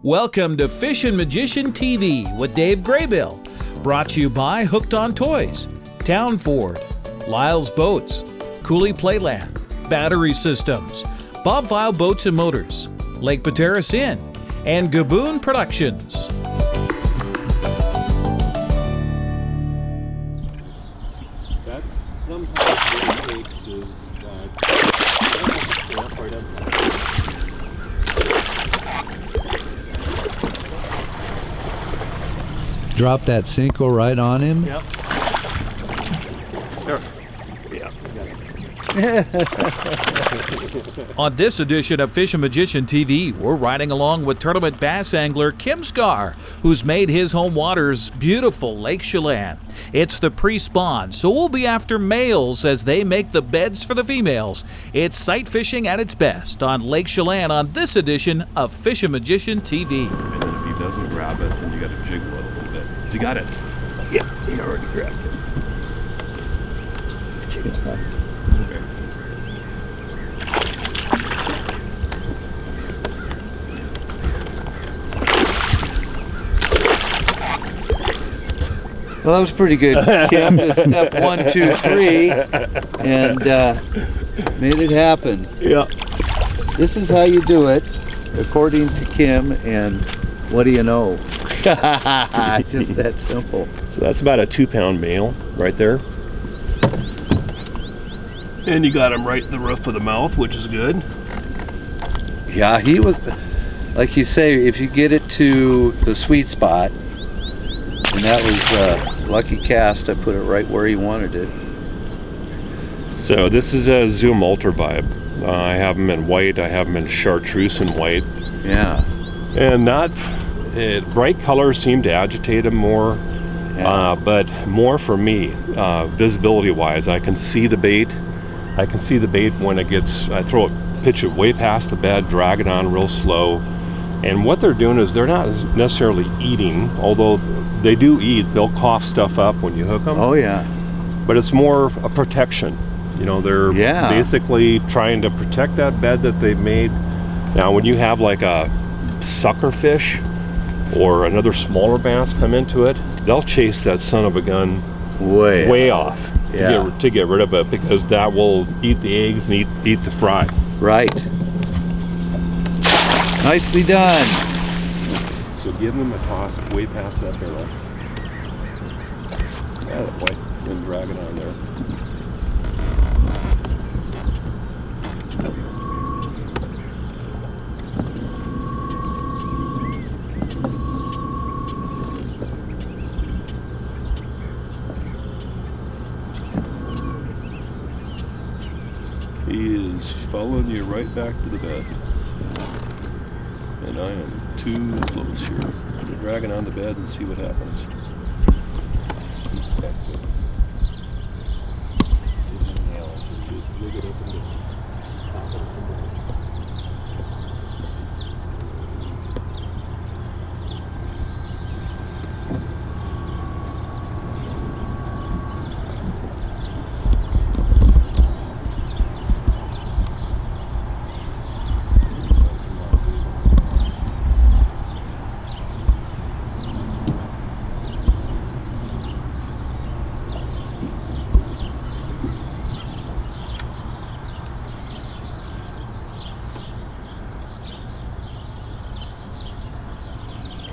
Welcome to Fishin Magician TV with Dave Graybill. Brought to you by Hooked on Toys, Town Ford, Lyle's Boats, Cooley Playland, Battery Systems, Bob Vile Boats and Motors, Lake Pateros Inn, and Gaboon Productions. That's sometimes what it takes is right up. Drop that Cinco right on him. Yep. Sure. Yeah. On this edition of Fishin Magician TV, we're riding along with tournament bass angler Kim Skaar, who's made his home waters beautiful Lake Chelan. It's the pre-spawn, so we'll be after males as they make the beds for the females. It's sight fishing at its best on Lake Chelan on this edition of Fishin Magician TV. And then if he doesn't grab it, then you got to jiggle it a little bit. You got it? Yeah, he already grabbed it. Okay. Well, that was pretty good, Kim. Just step 1, 2, 3, and made it happen. Yeah. This is how you do it, according to Kim, and what do you know? Just that simple. So that's about a 2-pound male right there. And you got him right in the roof of the mouth, which is good. Yeah, he was, like you say, if you get it to the sweet spot, and that was lucky cast, I put it right where he wanted it. So this is a Zoom Ultra vibe. I have them in white, I have them in chartreuse and white. Yeah. And bright colors seem to agitate them more, Yeah. but more for me, visibility wise. I can see the bait. I can see the bait when it gets, pitch it way past the bed, drag it on real slow. And what they're doing is they're not necessarily eating, although they do eat. They'll cough stuff up when you hook them. Oh yeah. But it's more a protection. You know, they're basically trying to protect that bed that they've made. Now, when you have like a sucker fish or another smaller bass come into it, they'll chase that son of a gun way off to get rid of it, because that will eat the eggs and eat the fry. Right. Nicely done. So give them a toss way past that barrel. That boy, and drag it on there. He is following you right back to the bed. And I am too close here. I'm dragging on the bed and see what happens.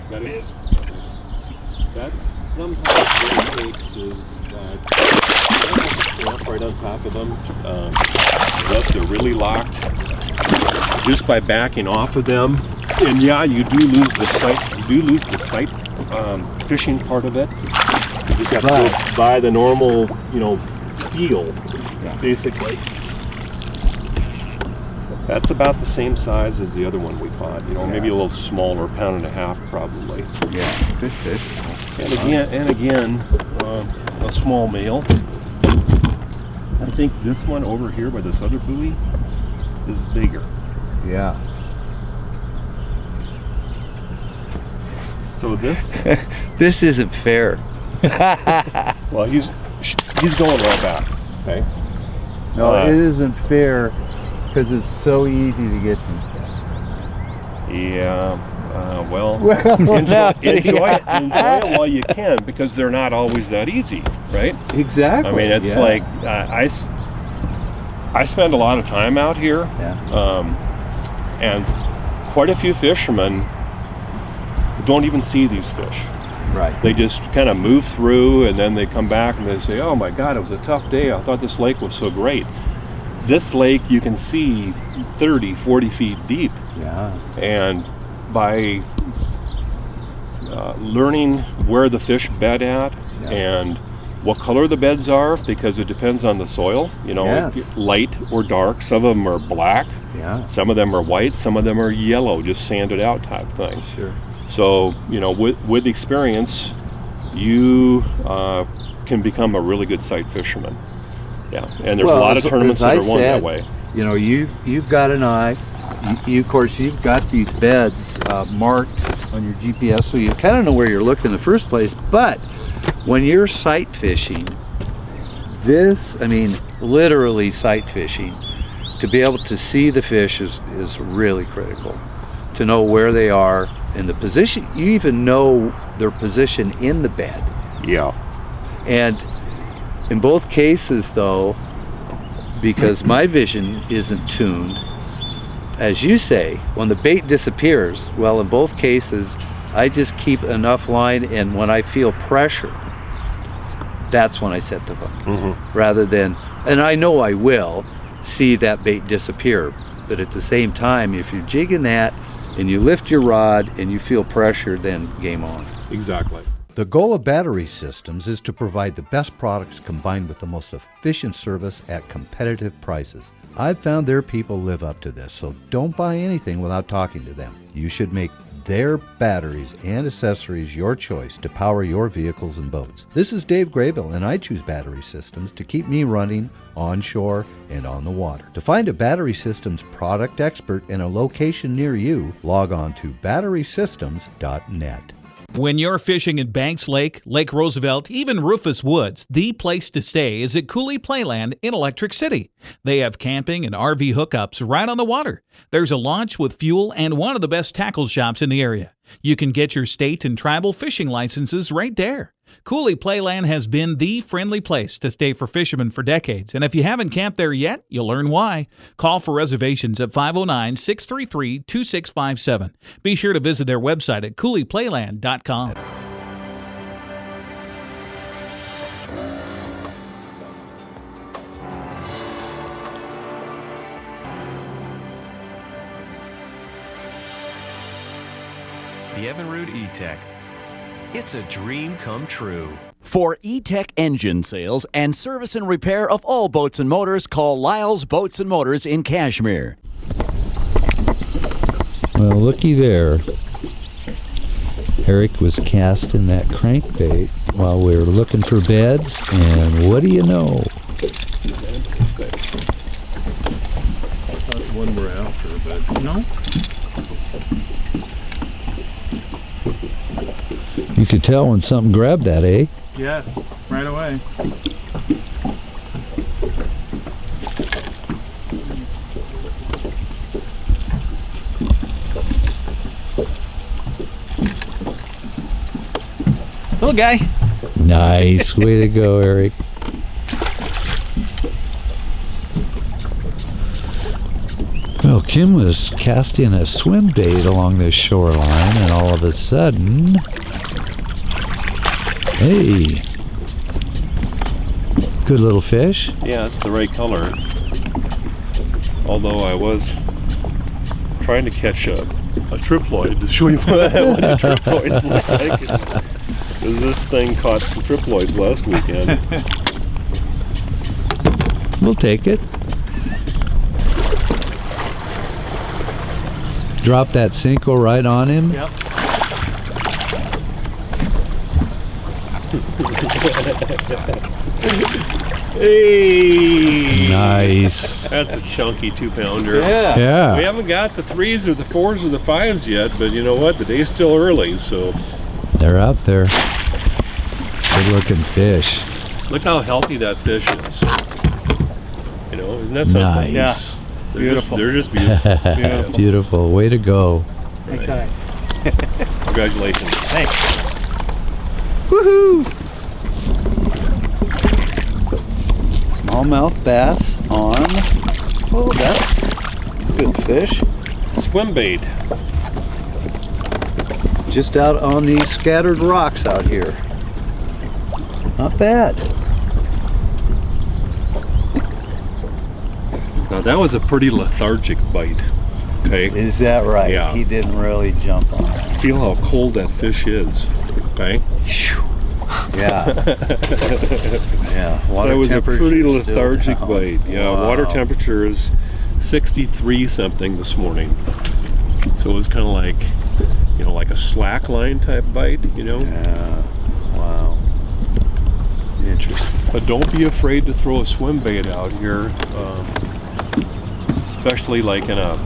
That is. That's sometimes what it takes is right on top of them. Unless they're really locked, just by backing off of them. And yeah, you do lose the sight. You do lose the sight fishing part of it. You just have to go by the normal, feel, basically. That's about the same size as the other one we caught. Maybe a little smaller, 1.5 pounds probably. Yeah, good fish. And again, a small male. I think this one over here by this other buoy is bigger. Yeah. So this this isn't fair. well, he's going right back. Okay. No, it isn't fair because it's so easy to get these guys. Yeah, Enjoy it while you can, because they're not always that easy, right? Exactly. I mean, it's like I spend a lot of time out here, and quite a few fishermen don't even see these fish. Right. They just kind of move through, and then they come back and they say, "Oh my God, it was a tough day. I thought this lake was so great." This lake you can see 30, 40 feet deep. Yeah. And by learning where the fish bed at and what color the beds are, because it depends on the soil, you know, light or dark. Some of them are black, some of them are white, some of them are yellow, just sanded out type thing. Sure. So, you know, with experience, you can become a really good sight fisherman. Yeah, and there's a lot of tournaments that are won that way. You know, you've got an eye. Of course, you've got these beds marked on your GPS, so you kind of know where you're looking in the first place. But when you're sight fishing, literally sight fishing, to be able to see the fish is really critical. To know where they are in the position. You even know their position in the bed. Yeah. And in both cases, though, because my vision isn't tuned, as you say, when the bait disappears, well, in both cases, I just keep enough line, and when I feel pressure, that's when I set the hook. Rather than, and I know I will see that bait disappear, but at the same time, if you're jigging that and you lift your rod and you feel pressure, then game on. Exactly. The goal of Battery Systems is to provide the best products combined with the most efficient service at competitive prices. I've found their people live up to this, so don't buy anything without talking to them. You should make their batteries and accessories your choice to power your vehicles and boats. This is Dave Graybill, and I choose Battery Systems to keep me running onshore and on the water. To find a Battery Systems product expert in a location near you, log on to batterysystems.net. When you're fishing at Banks Lake, Lake Roosevelt, even Rufus Woods, the place to stay is at Coulee Playland in Electric City. They have camping and RV hookups right on the water. There's a launch with fuel and one of the best tackle shops in the area. You can get your state and tribal fishing licenses right there. Coulee Playland has been the friendly place to stay for fishermen for decades, and if you haven't camped there yet, you'll learn why. Call for reservations at 509-633-2657. Be sure to visit their website at couleeplayland.com. The Evinrude E-Tech. It's a dream come true. For E-Tech engine sales and service and repair of all boats and motors, call Lyle's Boats and Motors in Kashmir. Well, looky there. Eric was casting that crankbait while we were looking for beds, and what do you know? That's one we're after, but no. You could tell when something grabbed that, eh? Yeah, right away. Little guy. Nice. Way to go, Eric. Well, Kim was casting a swim bait along this shoreline, and all of a sudden, hey, good little fish. yeah, it's the right color. Although I was trying to catch a triploid to show you what triploids look like. Because this thing caught some triploids last weekend. We'll take it. Drop that Cinco right on him. Yep. Hey! Nice. That's a chunky 2-pounder. Yeah. Yeah. We haven't got the 3s or the 4s or the 5s yet, but you know what? The day's still early, so They're out there. Good looking fish. look how healthy that fish is. You know, isn't that something? Nice. Yeah. Beautiful. They're just beautiful. Beautiful. Beautiful. Way to go. Thanks, guys. Congratulations. Thanks. Woohoo! Smallmouth bass on. Oh, that's good fish. Swim bait. Just out on these scattered rocks out here. Not bad. Now that was a pretty lethargic bite. Okay. Is that right? Yeah. He didn't really jump on it. Feel how cold that fish is. Okay. Yeah. Yeah. Water That was a pretty temperature is still lethargic down. bite. Yeah. Wow. Water temperature is 63 something this morning. So it was kind of like, you know, like a slack line type bite, you know. Yeah. Wow. Interesting. But don't be afraid to throw a swim bait out here, especially like in a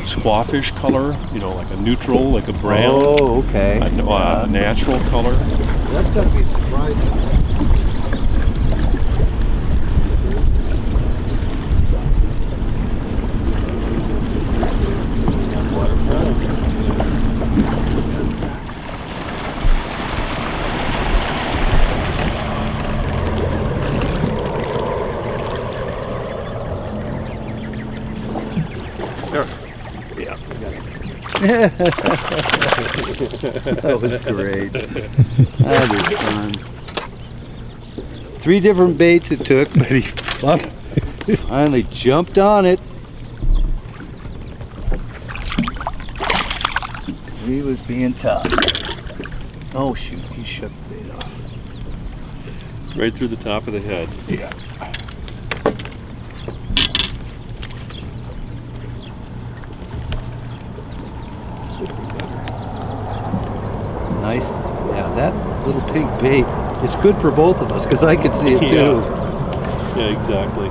squawfish color, you know, like a neutral, like a brown. Oh, okay. A natural color. That's gonna be surprising. That was great. That was fun. 3 different baits it took, but he finally jumped on it. He was being tough. Oh shoot, he shook the bait off. Right through the top of the head. Yeah. Nice. Yeah, that little pink bait, it's good for both of us because I could see it too. Yeah, exactly.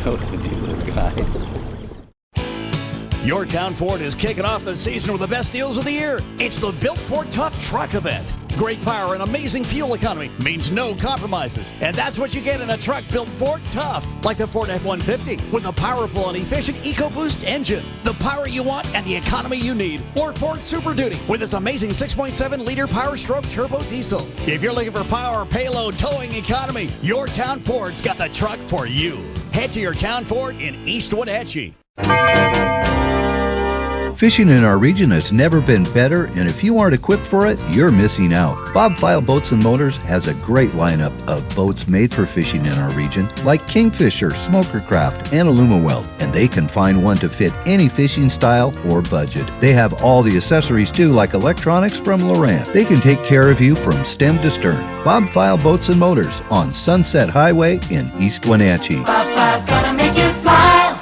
That was a neat little guy. Your town Ford is kicking off the season with the best deals of the year. It's the Built Ford Tough Truck Event. Great power and amazing fuel economy means no compromises. And that's what you get in a truck built Ford Tough, like the Ford F-150 with a powerful and efficient EcoBoost engine. The power you want and the economy you need. Or Ford Super Duty with its amazing 6.7-liter Power Stroke turbo diesel. If you're looking for power, payload, towing economy, your town Ford's got the truck for you. Head to your town Ford in East Wenatchee. Fishing in our region has never been better, and if you aren't equipped for it, you're missing out. Bob File Boats and Motors has a great lineup of boats made for fishing in our region, like Kingfisher, Smokercraft, and Alumaweld, and they can find one to fit any fishing style or budget. They have all the accessories too, like electronics from Lowrance. They can take care of you from stem to stern. Bob File Boats and Motors on Sunset Highway in East Wenatchee. Bob File's gonna make you smile.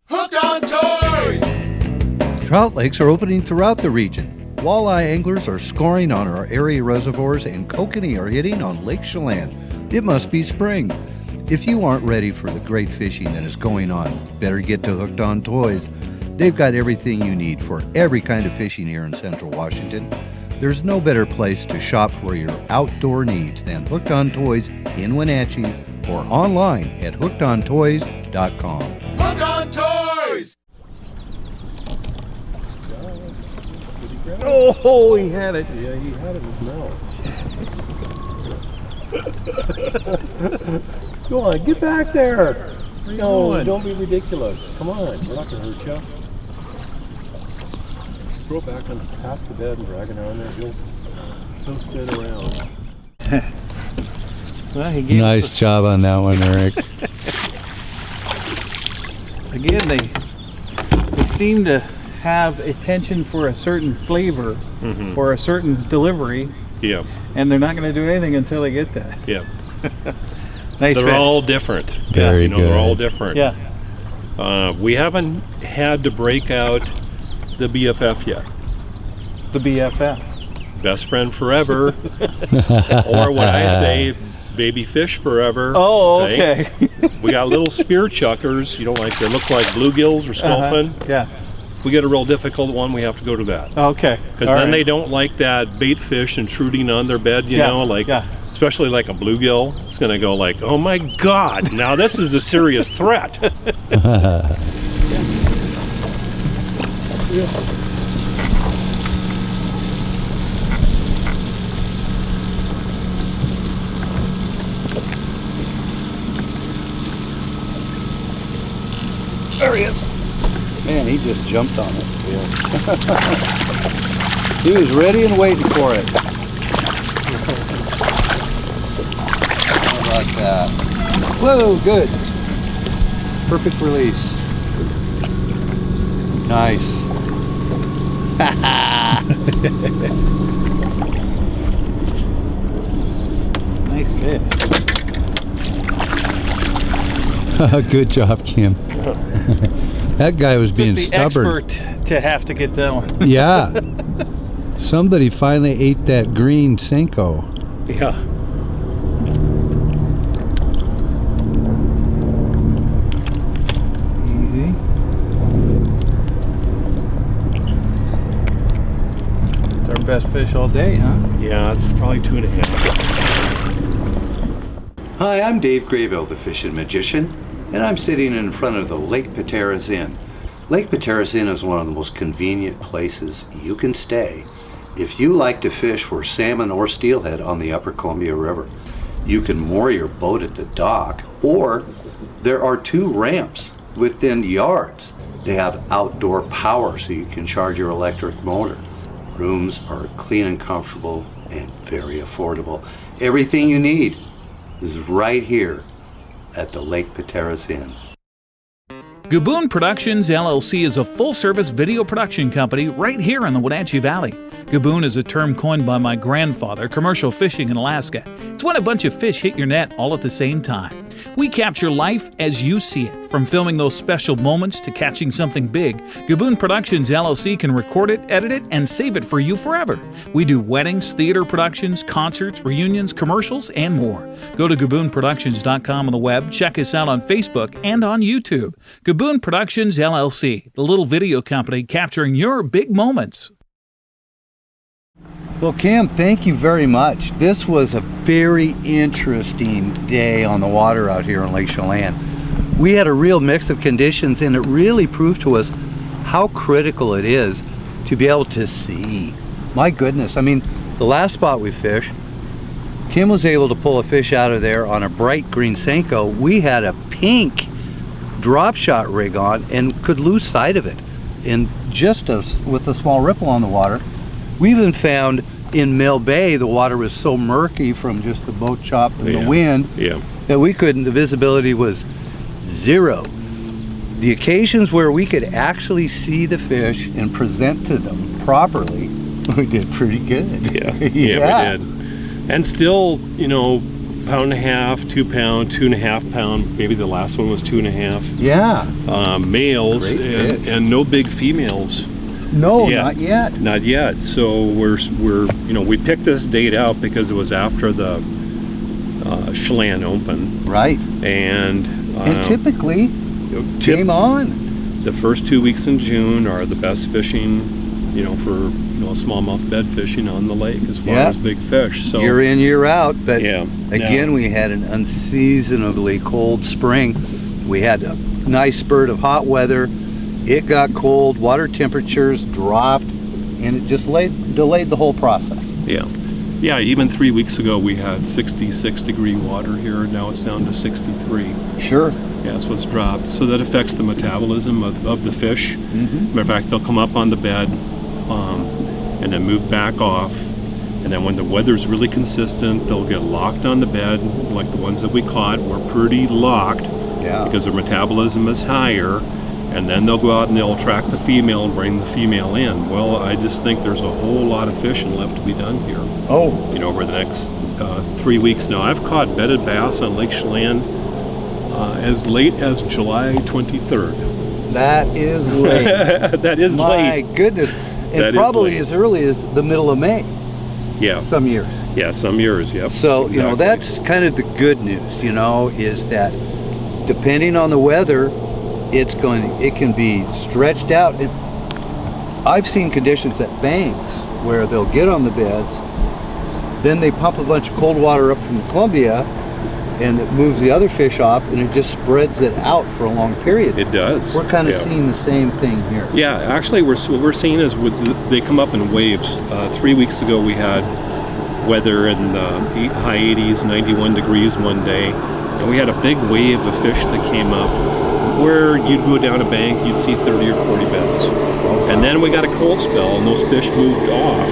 Hooked on Toys! Trout lakes are opening throughout the region. Walleye anglers are scoring on our area reservoirs, and kokanee are hitting on Lake Chelan. It must be spring. If you aren't ready for the great fishing that is going on, better get to Hooked on Toys. They've got everything you need for every kind of fishing here in Central Washington. There's no better place to shop for your outdoor needs than Hooked on Toys in Wenatchee or online at hookedontoys.com. Hooked on Toys! Oh, he had it. Yeah, he had it in his mouth. Go on, get back there. No, don't be ridiculous. Come on, we're not going to hurt you. Just throw it back on past the bed and drag it on there. He'll spin around. Well, he gave Nice job on that one, Eric. Again, they seem to have a penchant for a certain flavor or a certain delivery. Yeah. And they're not going to do anything until they get that. Yeah. Nice They're fish. all different. Very good. They're all good. different. Yeah. We haven't had to break out the BFF yet. The BFF. Best friend forever. Or what I say, baby fish forever. Oh, okay. We got little spear chuckers, you know, like they look like bluegills or sculpin. Yeah. If we get a real difficult one, we have to go to that. Okay. Because then they don't like that bait fish intruding on their bed, you know, like especially like a bluegill, it's going to go like, oh my God, now this is a serious threat. There he is. Man, he just jumped on it. Yeah. He was ready and waiting for it. How about that? Whoa, good. Perfect release. Nice. Nice fish. Good job, Kim. That guy was being the stubborn. expert to have to get that one. Yeah. Somebody finally ate that green Senko. Yeah. Easy. It's our best fish all day, huh? Yeah, it's probably 2.5. Hi, I'm Dave Graybill, the Fishin Magician, and I'm sitting in front of the Lake Pateros Inn. Lake Pateros Inn is one of the most convenient places you can stay if you like to fish for salmon or steelhead on the upper Columbia River. You can moor your boat at the dock, or there are 2 ramps within yards. They have outdoor power so you can charge your electric motor. Rooms are clean and comfortable and very affordable. Everything you need is right here at the Lake Pateros Inn. Gaboon Productions LLC is a full-service video production company right here in the Wenatchee Valley. Gaboon is a term coined by my grandfather, commercial fishing in Alaska. It's when a bunch of fish hit your net all at the same time. We capture life as you see it, from filming those special moments to catching something big. Gaboon Productions LLC can record it, edit it, and save it for you forever. We do weddings, theater productions, concerts, reunions, commercials, and more. Go to GaboonProductions.com on the web, check us out on Facebook and on YouTube. Gaboon Productions LLC, the little video company capturing your big moments. Well, Kim, thank you very much. This was a very interesting day on the water out here on Lake Chelan. We had a real mix of conditions, and it really proved to us how critical it is to be able to see. My goodness, I mean, the last spot we fished, Kim was able to pull a fish out of there on a bright green Senko. We had a pink drop shot rig on and could lose sight of it. And just with a small ripple on the water, we even found in Mill Bay, the water was so murky from just the boat chop and the wind that we couldn't, the visibility was 0. The occasions where we could actually see the fish and present to them properly, we did pretty good. Yeah, we did. And still, you know, 1.5 pounds, 2 pound, 2.5 pound, maybe the last one was 2.5. Yeah. Males and no big females. No, not yet. Not yet. So we're you know, we picked this date out because it was after the Chelan Open. Right. And typically, game on. The first 2 weeks in June are the best fishing, you know, for smallmouth bed fishing on the lake as far as big fish. So year in, year out. But again, we had an unseasonably cold spring. We had a nice spurt of hot weather. It got cold, water temperatures dropped, and it just delayed the whole process. Yeah, even 3 weeks ago we had 66 degree water here, and now it's down to 63. Sure. Yeah, so it's dropped. So that affects the metabolism of the fish. Matter of fact, they'll come up on the bed and then move back off. And then when the weather's really consistent, they'll get locked on the bed, like the ones that we caught were pretty locked because their metabolism is higher. And then they'll go out and they'll track the female and bring the female in. Well, I just think there's a whole lot of fishing left to be done here. Oh. You know, over the next 3 weeks now. I've caught bedded bass on Lake Chelan as late as July 23rd. That is late. That is late. My goodness. And that probably as early as the middle of May. Yeah. Some years. Yeah, some years, yep. So, you know, that's kind of the good news, you know, is that depending on the weather, it can be stretched out. I've seen conditions at banks where they'll get on the beds Then they pump a bunch of cold water up from the Columbia, and it moves the other fish off, and it just spreads it out for a long period. It does. We're kind of seeing the same thing here. Yeah, actually, what we're seeing is they come up in waves. 3 weeks ago, we had weather in the high 80s, 91 degrees one day, and we had a big wave of fish that came up where you'd go down a bank, you'd see 30 or 40 beds. And then we got a cold spell, and those fish moved off.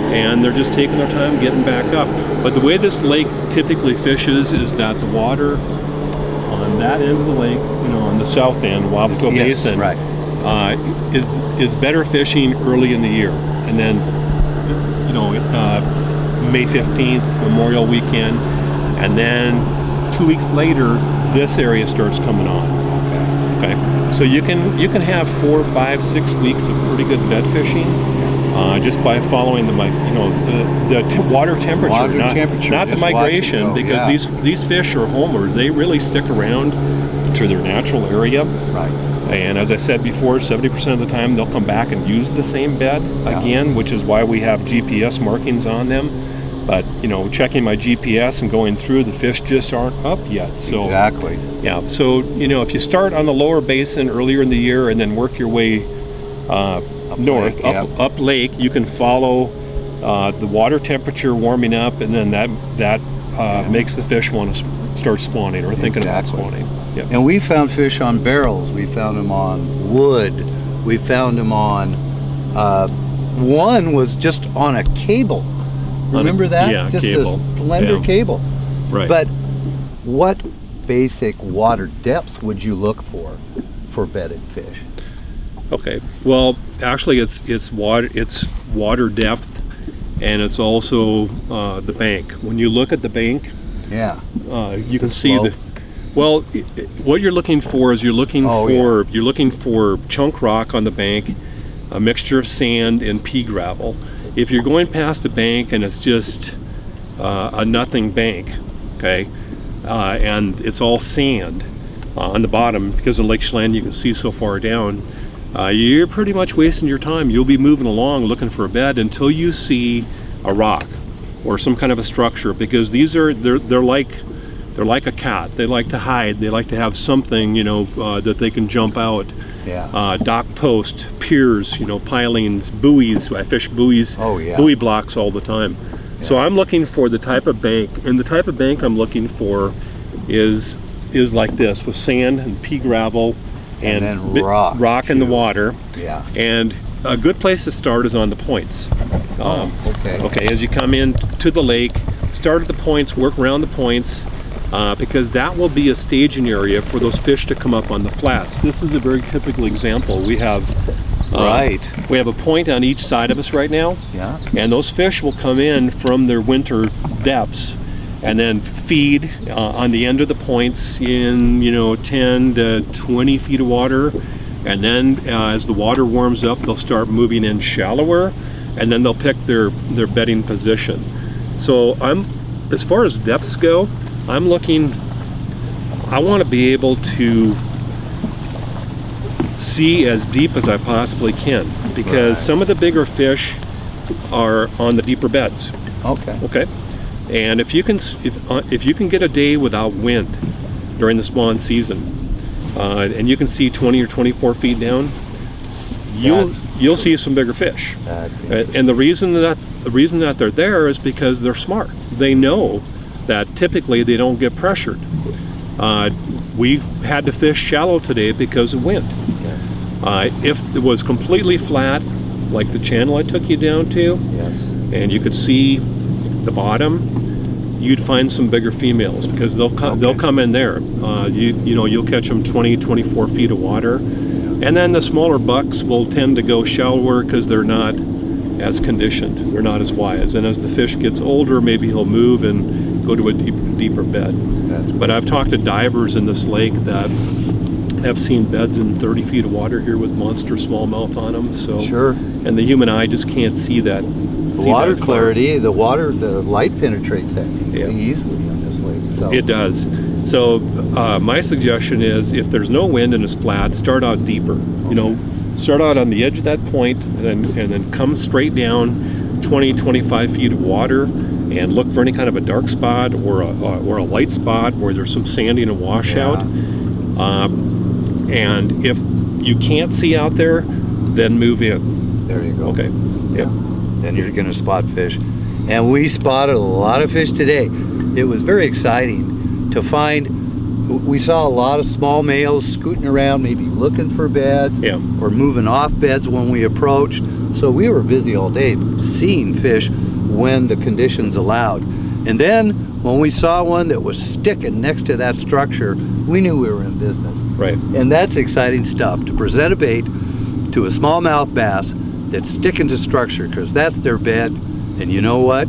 And they're just taking their time getting back up. But the way this lake typically fishes is that the water on that end of the lake, you know, on the south end, Wabito Basin, right. is better fishing early in the year. And then, you know, May 15th, Memorial Weekend, and then 2 weeks later, this area starts coming on. Okay. So you can have 4, 5, 6 weeks of pretty good bed fishing. Just by following the water temperature, not the migration, because these fish are homers. They really stick around to their natural area. Right. And as I said before, 70% of the time they'll come back and use the same bed again, which is why we have GPS markings on them. But you know, checking my GPS and going through, the fish just aren't up yet. So exactly. Yeah. So you know, if you start on the lower basin earlier in the year and then work your way north, up lake, you can follow the water temperature warming up, and then that makes the fish want to start spawning or thinking about spawning. Yep. And we found fish on barrels. We found them on wood. We found them on one was just on a cable. Remember that? Yeah, just cable. a slender cable. Right. But what basic water depths would you look for bedded fish? Okay. Well, actually, it's water depth, and it's also the bank. When you look at the bank, you can see the. Well, what you're looking for is you're looking for chunk rock on the bank, a mixture of sand and pea gravel. If you're going past a bank and it's just a nothing bank, okay, and it's all sand on the bottom, because in Lake Chelan you can see so far down, you're pretty much wasting your time. You'll be moving along looking for a bed until you see a rock or some kind of a structure, because they're like a cat. They like to hide. They like to have something, you know, that they can jump out. Yeah. Dock post, piers, you know, pilings, buoys. I fish buoys, buoy blocks all the time. Yeah. So I'm looking for the type of bank, and the type of bank I'm looking for is like this, with sand and pea gravel and rock in the water. Yeah. And a good place to start is on the points. Okay, as you come in to the lake, start at the points, work around the points, because that will be a staging area for those fish to come up on the flats. This is a very typical example. We have we have a point on each side of us right now, and those fish will come in from their winter depths and then feed on the end of the points in 10 to 20 feet of water, and then as the water warms up, they'll start moving in shallower, and then they'll pick their bedding position. So as far as depths go, I want to be able to see as deep as I possibly can, because some of the bigger fish are on the deeper beds. Okay. And if you can get a day without wind during the spawn season, and you can see 20 or 24 feet down, you'll see some bigger fish. And the reason that they're there is because they're smart. They know that typically they don't get pressured. We had to fish shallow today because of wind. If it was completely flat, like the channel I took you down to, and you could see the bottom, you'd find some bigger females, because they'll come in there. You'll catch them 20, 24 feet of water, and then the smaller bucks will tend to go shallower because they're not as conditioned, they're not as wise, and as the fish gets older, maybe he'll move and go to a deeper bed. But I've talked to divers in this lake that have seen beds in 30 feet of water here with monster smallmouth on them. So and the human eye just can't see that. Water clarity, the light penetrates that easily on this lake. So. It does. So my suggestion is, if there's no wind and it's flat, start out deeper. Start out on the edge of that point, and then come straight down 20, 25 feet of water and look for any kind of a dark spot or a light spot where there's some sanding and washout. And if you can't see out there, then move in. There you go. Okay. Yeah. Then you're going to spot fish. And we spotted a lot of fish today. It was very exciting to find. We saw a lot of small males scooting around, maybe looking for beds or moving off beds when we approached. So we were busy all day seeing fish when the conditions allowed. And then when we saw one that was sticking next to that structure, we knew we were in business. Right. And that's exciting stuff, to present a bait to a smallmouth bass that's sticking to structure, because that's their bed. And you know what?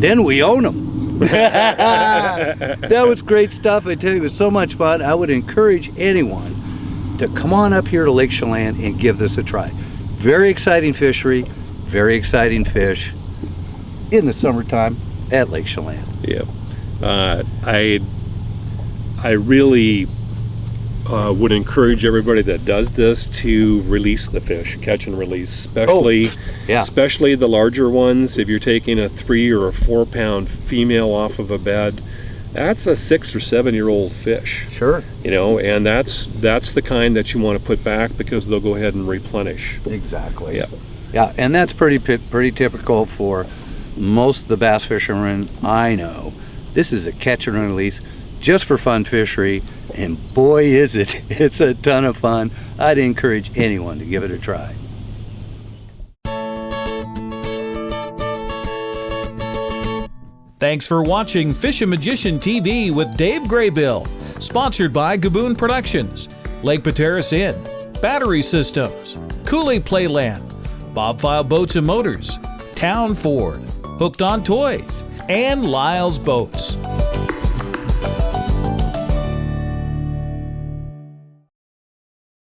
Then we own them. That was great stuff. I tell you, it was so much fun. I would encourage anyone to come on up here to Lake Chelan and give this a try. Very exciting fishery, very exciting fish in the summertime at Lake Chelan. Yeah. I really would encourage everybody that does this to release the fish, catch and release, especially the larger ones. If you're taking a 3 or a 4 pound female off of a bed, that's a 6 or 7 year old fish. Sure. You know, and that's the kind that you want to put back, because they'll go ahead and replenish. Exactly. Yeah. Yeah, and that's pretty typical for most of the bass fishermen I know. This is a catch and release, just for fun fishery, and boy is it, it's a ton of fun. I'd encourage anyone to give it a try. Thanks for watching Fishin Magician TV with Dave Graybill, sponsored by Gaboon Productions, Lake Pateros Inn, Battery Systems, Cooley Playland, Bobfile Boats and Motors, Town Ford, Hooked on Toys, and Lyle's Boats.